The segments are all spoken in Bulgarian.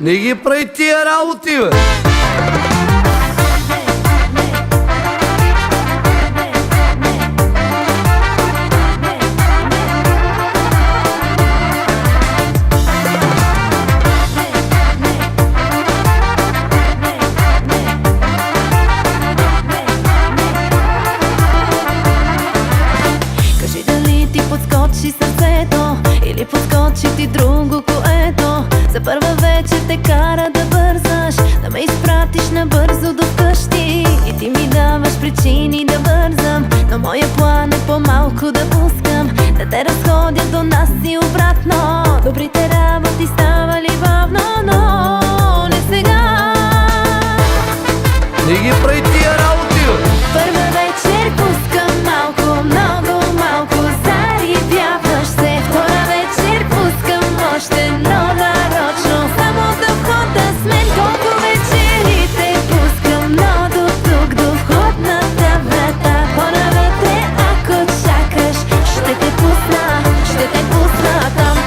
Не ги прави тия работи, бе! Кажи дали ти подскочи сърцето или подскочи ти друго, което за първа вечер те кара да бързаш, да ме изпратиш набързо до вкъщи. И ти ми даваш причини да бързам, но моя план е по-малко да пускам, да те разходя до нас и обратно. Добрите работи ставали бавно, но не сега. Не ги прави тия работи, бе! Първа вечер пускам малко, много малко, зарибяваш се. Втора вечер пускам още, но нарочно, само до входа с мен. Колко вечери те пускам, но до тук, до входната врата. По-навътре, ако чакаш, ще те пусна там.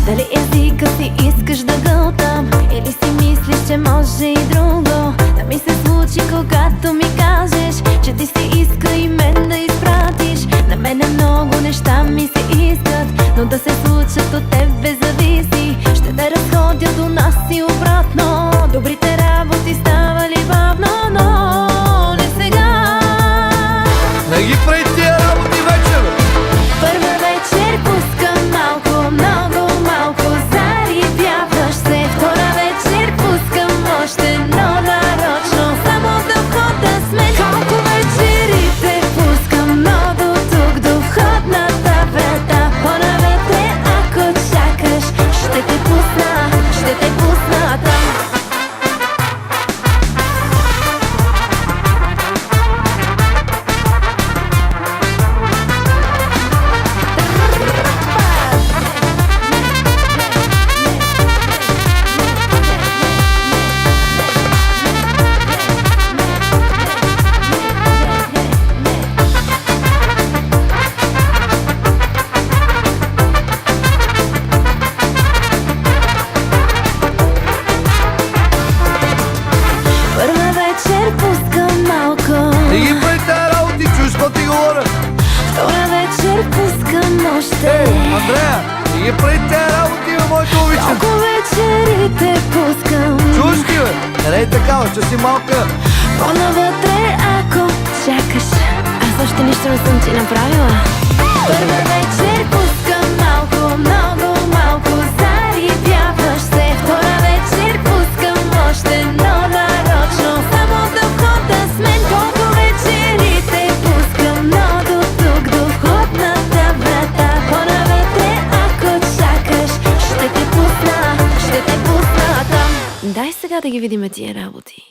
Дали езика си искаш да гълтам, или си мислиш, че може и друго да ми се случи, когато ми кажеш, че ти си иска и мен да изпратиш. На мене много неща ми се искат, но да се случат от тебе зависи. Ще те разходя до нас и обратно. Добрите работи ставали бавно, но не сега. Не ги прави тия работи вече, бе! Първа вечер пускам малко, много малко, зарибяваш се. Втора вечер пускам още, но нарочно, само до входа с мен. Колко вечери те пускам, но до тук, до входната врата. По-навътре, ако чакаш, ще те пусна там. Първа вечер пускам малко, Не ги прави тия работи, чуеш какво ти говоря? втора вечер пускам още. Андрея, не ги прави тия работи, бе, моето обичане! Колко вечери те пускам, Чуеш ли, бе? Не е такава, ще си малка. по-навътре, ако чакаш. Аз още нищо не съм ти направила. Първа вечер пускам малко, много малко, зарибяваш се. Втора вечер пускам още, но нарочно, само до входа с мен. Колко вечери те пускам, но до тук, до входната врата. По-навътре, ако чакаш, ще те пусна там. Дай сега да ги видим тия работи.